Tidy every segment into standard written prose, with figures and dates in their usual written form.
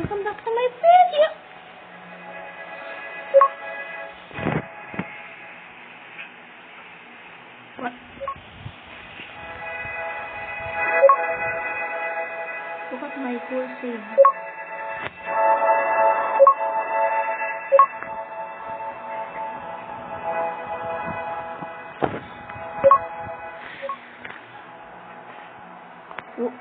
Welcome back to my video. What? Look at my full save. Oh.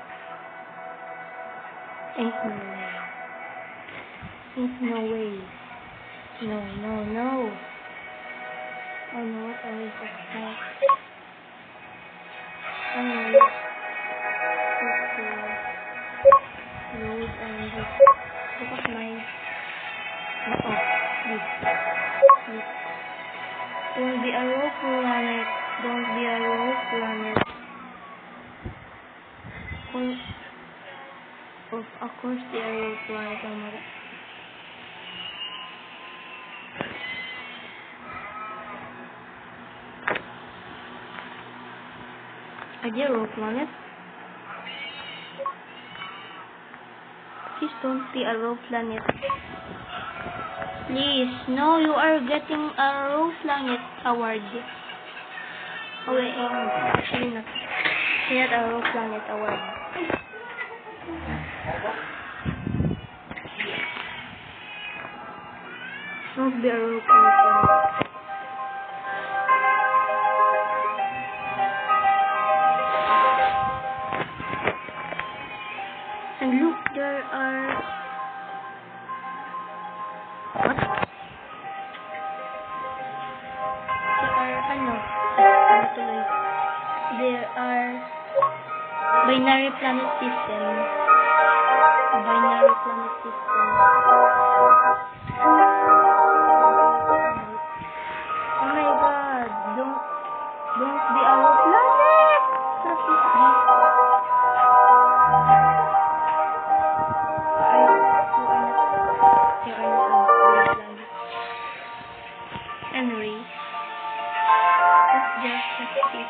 Ain't no way. No. Oh no, what are we talking about? Anyway, okay. Load and look at my. This. Don't be a rogue planet. Don't be a rogue planet. Of course, the rogue planet. Are they a rogue planet? Please don't be a rogue planet. Please, no, you are getting a rogue planet award. Oh wait, actually not. Not a rogue planet award. Don't be a rogue planet. And look, there are... What? There are binary planet system. Binary planet system. Oh my god, don't be our planet! What is this? Anyway, let's just check it.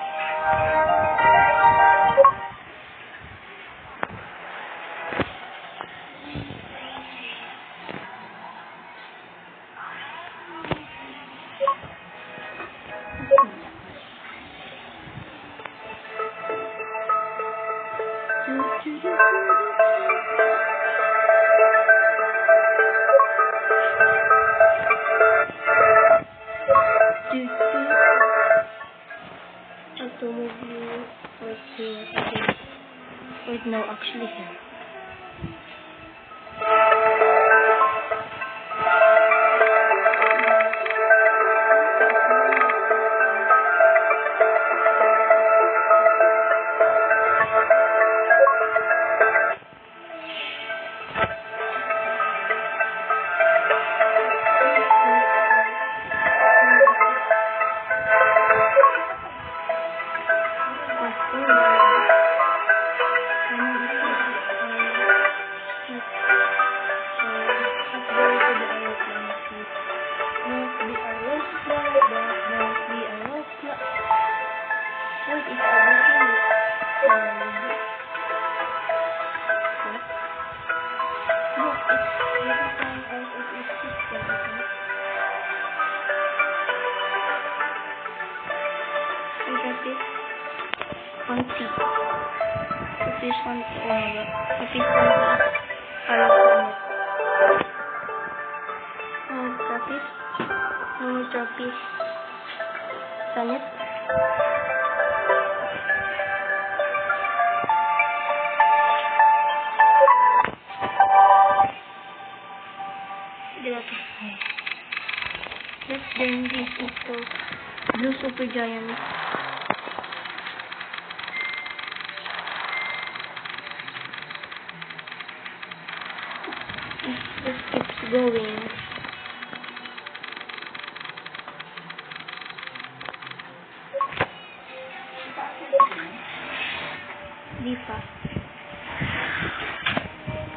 Automobile or here. Okay. Wait, no, actually here. Trophies. Planet. Let's turn this into Blue Super Giant. This keeps going. Be fast.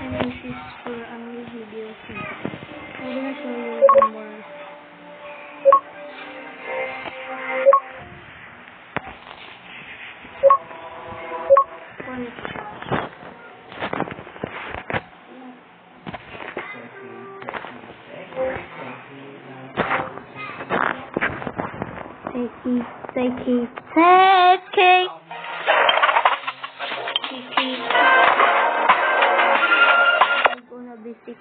And this is for a new video. I'm gonna show you one more. I'm gonna be sick.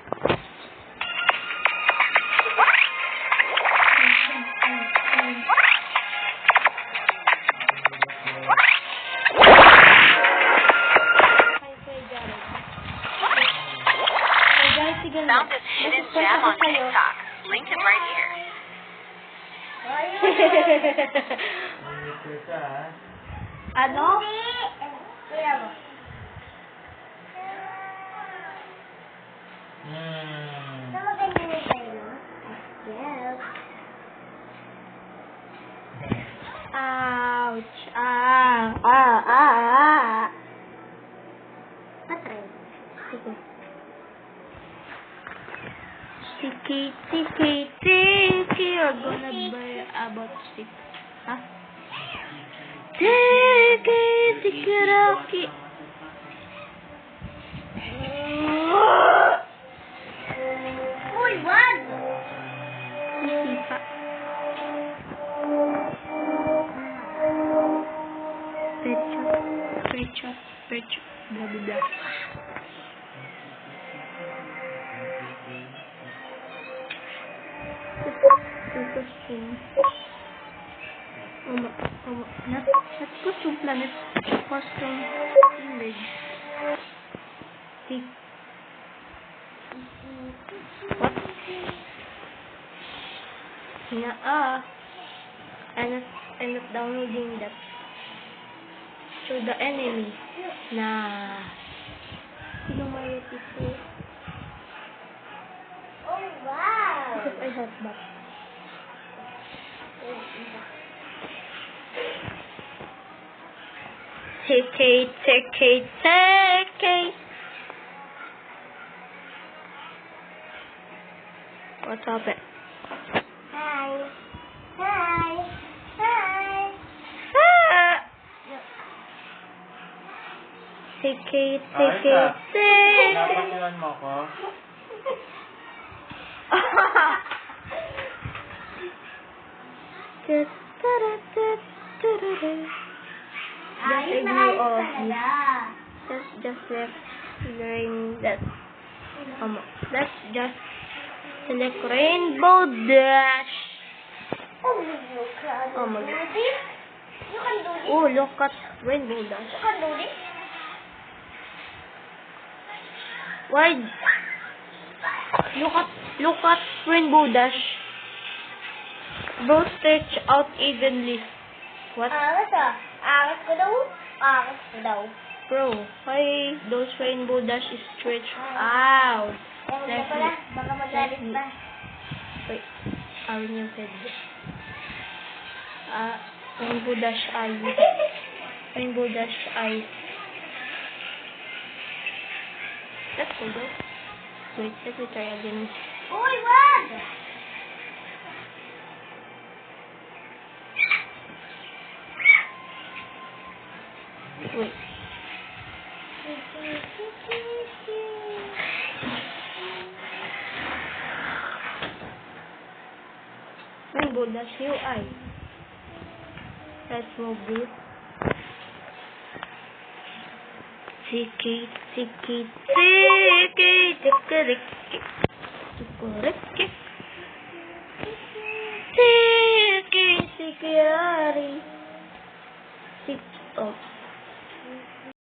Found this hidden gem on TikTok. Link is right here. Ano? Ouch! Tiki, we're gonna buy about 6. Huh? Tiki, Rocky. Uy, wag! Isipa. Pecho, blah, blah, blah. Not custom planet, custom image. What? Yeah, I'm not downloading that. Show the enemy. Nah. Sino may ito? Oh, wow! Because I have that. Take. What's up? Hi! Take. Napatiwan mo ko? Ayos na ayos talaga. Just left learn that. Let's just select Rainbow Dash. Oh, you can Oh my do God. this. You can do this. Oh, look at Rainbow Dash. You can do this. Why? Look at Rainbow Dash. Both stretch out evenly. What? Angas ah. Angas ko daw. Bro, why those Rainbow Dash is stretch out? Ewan ko pala. Baka magalit pa. Wait, awin yung head. Rainbow Dash eye. Rainbow Dash eye. Let's go, bro. Wait, let me try again. Uy, wag! Wait. Rainbow Dash UI. Let's move this. Tiki.